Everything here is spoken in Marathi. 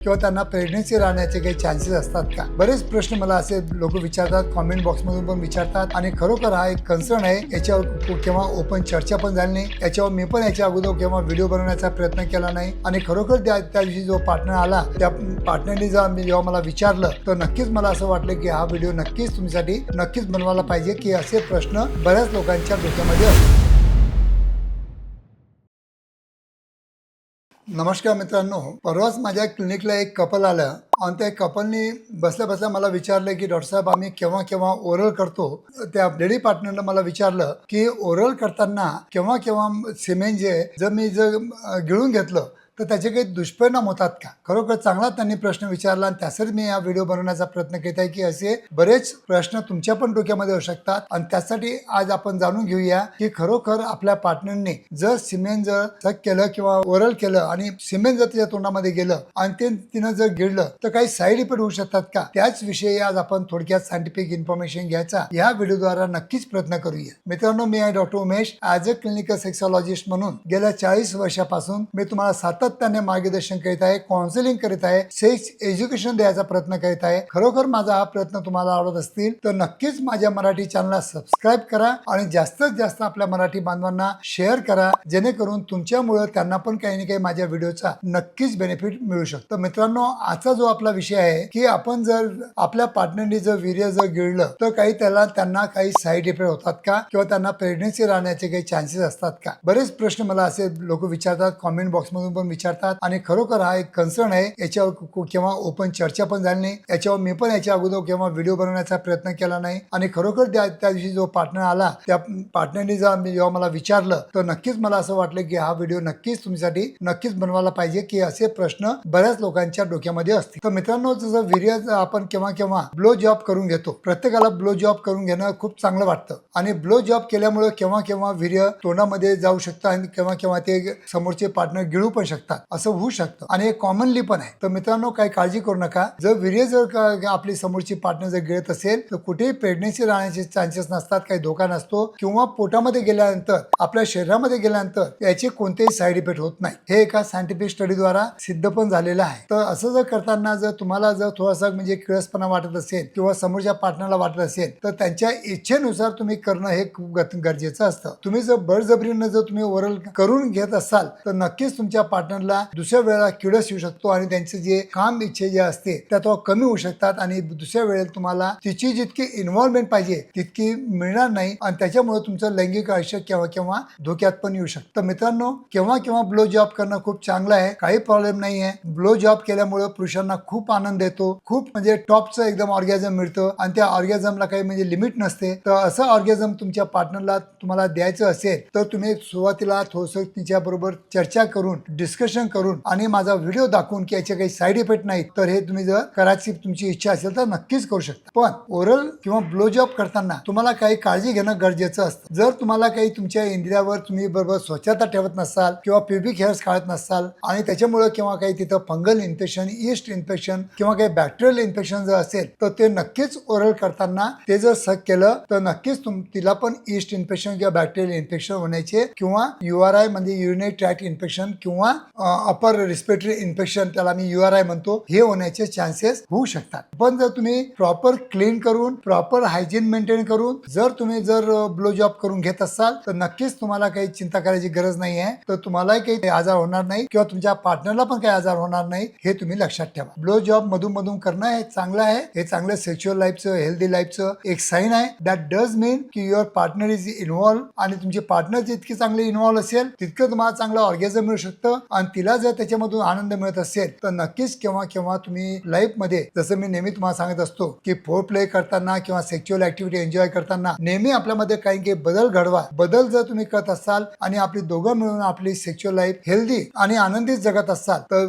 किंवा त्यांना प्रेग्नन्सी राहण्याचे काही चान्सेस असतात का? बरेच प्रश्न मला असे लोक विचारतात, कमेंट बॉक्समधून पण विचारतात आणि खरोखर हा एक कन्सर्न आहे. याच्यावर केव्हा ओपन चर्चा पण झाली नाही. याच्यावर मी पण याच्या अगोदर केव्हा व्हिडिओ बनवण्याचा प्रयत्न केला नाही आणि खरोखर त्या दिवशी जो पार्टनर आला त्या पार्टनरने जेव्हा मला विचारलं तर नक्कीच मला असं वाटलं की हा व्हिडिओ नक्कीच तुमच्यासाठी नक्कीच बनवायला पाहिजे की असे प्रश्न बऱ्याच लोकांच्या डोक्यामध्ये असतात. नमस्कार मित्रांनो, परवाच माझ्या क्लिनिकला एक कपल आलं आणि त्या कपलनी बसल्या बसल्या मला विचारलं की डॉक्टर साहेब आम्ही केव्हा केव्हा ओरल करतो. त्या लेडी पार्टनरनं मला विचारलं की ओरल करताना केव्हा केव्हा सिमेंट जर मी गिळून घेतलं तर त्याचे काही दुष्परिणाम होतात का? खरोखर चांगला त्यांनी प्रश्न विचारला आणि त्यासाठी मी हा व्हिडिओ बनवण्याचा प्रयत्न केला आहे की असे बरेच प्रश्न तुमच्या पण डोक्यामध्ये येऊ शकतात आणि त्यासाठी आज आपण जाणून घेऊया की खरोखर आपल्या पार्टनरने जर सिमेंट जर सक केलं किंवा ओरल केलं आणि सिमेंट जर तिच्या तोंडामध्ये गेलं आणि ते तिनं जर गिळलं तर काही साईड इफेक्ट होऊ शकतात का? त्याच विषयी आज आपण थोडक्यात सायंटिफिक इन्फॉर्मेशन घ्यायचा या व्हिडिओद्वारा नक्कीच प्रयत्न करूया. मित्रांनो, मी आहे doctor Umesh. As a clinical sexologist म्हणून गेल्या 40 वर्षापासून मी तुम्हाला सातत्याने मार्गदर्शन करीत आहे, काउन्सिलिंग करीत आहे, सेक्स एज्युकेशन द्यायचा प्रयत्न करीत आहे. खरोखर माझा हा प्रयत्न तुम्हाला आवडत असतील तर नक्कीच माझ्या मराठी चॅनलला सबस्क्राईब करा आणि जास्तीत जास्त आपल्या मराठी बांधवांना शेअर करा, जेणेकरून तुमच्यामुळे त्यांना पण काही ना काही माझ्या व्हिडिओचा नक्कीच बेनिफिट मिळू शकतो. मित्रांनो, आजचा जो आपला विषय आहे की आपण जर आपल्या पार्टनरने जर वीर्य जर गिळलं तर काही त्यांना काही साईड इफेक्ट होतात का किंवा त्यांना प्रेग्नन्सी राहण्याचे काही चान्सेस असतात का? बरेच प्रश्न मला असे लोक विचारतात, कमेंट बॉक्समधून पण विचारतात आणि खरोखर हा एक कन्सर्न आहे. याच्यावर केव्हा ओपन चर्चा पण झाली नाही. याच्यावर मी पण याच्या अगोदर केव्हा व्हिडिओ बनवण्याचा प्रयत्न केला नाही आणि खरोखर त्या दिवशी जो पार्टनर आला त्या पार्टनरने जेव्हा मला विचारलं तर नक्कीच मला असं वाटलं की हा व्हिडिओ नक्कीच तुमच्यासाठी नक्कीच बनवायला पाहिजे की असे प्रश्न बऱ्याच लोकांच्या डोक्यामध्ये असतील. तर मित्रांनो, जसं वीर्य आपण केव्हा केव्हा ब्लो जॉब करून घेतो. प्रत्येकाला ब्लो जॉब करून घेणं खूप चांगलं वाटतं आणि ब्लो जॉब केल्यामुळे केव्हा केव्हा वीर्य तोंडामध्ये जाऊ शकतं आणि केव्हा केव्हा ते समोरचे पार्टनर गिळू पण शकतात. असं होऊ शकतं आणि हे कॉमनली पण आहे. तर मित्रांनो, काही काळजी करू नका. जर वीर्य जर आपली समोरची पार्टनर जर गिळत असेल तर कुठेही प्रेग्नन्सी राहण्याचे चान्सेस नसतात, काही धोका नसतो किंवा पोटामध्ये गेल्यानंतर आपल्या शरीरामध्ये गेल्यानंतर याचे कोणतेही साईड इफेक्ट होत नाही. हे एका सायंटिफिक स्टडीद्वारा सिद्ध पण झालेलं आहे. तर असं जर करताना जर तुम्हाला जर थोडासा म्हणजे किळसपणा वाटत असेल किंवा समोरच्या पार्टनरला वाटत असेल तर त्यांच्या इच्छेनुसार तुम्ही करणं हे खूप गरजेचं असतं. तुम्ही जर बळजबरीनं जर तुम्ही ओरल करून घेत असाल तर नक्कीच तुमच्या पार्टनरला दुसऱ्या वेळेला किळस येऊ शकतो आणि त्यांचे जे काम इच्छे जे असते त्या तो कमी होऊ शकतात आणि दुसऱ्या वेळेला तुम्हाला तिची जितकी इन्व्हॉल्वमेंट पाहिजे तितकी मिळणार नाही आणि त्याच्यामुळे तुमचं लैंगिक आयुष्य केव्हा केव्हा धोक्यात पण येऊ शकतं. मित्रांनो, केव्हा केव्हा ब्लो जॉब करणं खूप चांगलं आहे, काही प्रॉब्लेम नाही आहे. ब्लो जॉब केल्यामुळे पुरुषांना खूप आनंद येतो, खूप म्हणजे टॉपचं एकदम ऑर्गॅझम मिळतं आणि त्या ऑर्गॅझमला काही म्हणजे लिमिट नसते. तर असं ऑर्गॅझम तुमच्या पार्टनरला तुम्हाला द्यायचं असेल तर तुम्ही सुरुवातीला थोडंसं तिच्याबरोबर चर्चा करून, डिस्कशन करून आणि माझा व्हिडिओ दाखवून की याचे काही साईड इफेक्ट नाहीत तर हे तुम्ही जर करायची तुमची इच्छा असेल तर नक्कीच करू शकता. पण ओरल किंवा ब्लो जॉब करताना तुम्हाला काही काळजी घेणं गरजेचं असतं. जर तुम्हाला काही तुमच्या इंद्रियावर तुम्ही बरोबर स्वच्छता ठेवत नसाल किंवा प्युबिक हेअर्स काढत नसाल आणि त्याच्यामुळे किंवा काही तिथं फंगल इन्फेक्शन, ईस्ट इन्फेक्शन किंवा काही बॅक्टेरियल इन्फेक्शन जर असेल तर ते नक्कीच ओरल करताना ते जर सक केलं तर नक्कीच तिला पण ईस्ट इन्फेक्शन किंवा बॅक्टेरियल इन्फेक्शन होण्याचे किंवा URI म्हणजे युरिनरी ट्रॅक्ट इन्फेक्शन किंवा अपर रिस्पिरेटरी इन्फेक्शन, त्याला मी URI म्हणतो, हे होण्याचे चान्सेस होऊ शकतात. पण जर तुम्ही प्रॉपर क्लीन करून, प्रॉपर हायजीन मेंटेन करून जर तुम्ही ब्लो जॉब करून घेत असाल तर नक्कीच तुम्हाला काही चिंता करायची गरज नाही आहे. तर तुम्हालाही काही आजार होणार नाही किंवा तुमच्या पार्टनरला पण काही आजार होणार नाही, हे तुम्ही लक्षात ठेवा. ब्लो जॉब मधून मधून करणं हे चांगलं आहे. हे चांगलं सेक्शुअल लाईफचं, हेल्दी लाईफचं एक साईन आहे. दॅट डज मीन की युअर पार्टनर इज इन्व्हॉल्व आणि तुमची पार्टनर जितकी चांगली इन्व्हॉल्व असेल तितकं तुम्हाला चांगलं ऑर्गॅझम मिळू शकतं आणि तिला जर त्याच्यामधून आनंद मिळत असेल तर नक्कीच केव्हा केव्हा तुम्ही लाईफ मध्ये, जसं मी नेहमी तुम्हाला सांगत असतो की फोर प्ले करताना किंवा सेक्शुअल ऍक्टिव्हिटी एन्जॉय करताना नेहमी आपल्यामध्ये काही बदल घडवा. बदल जर तुम्ही करत असाल आणि आपली दोघं मिळून आपली सेक्शुअल लाईफ हेल्दी आणि आनंदित जगत असाल तर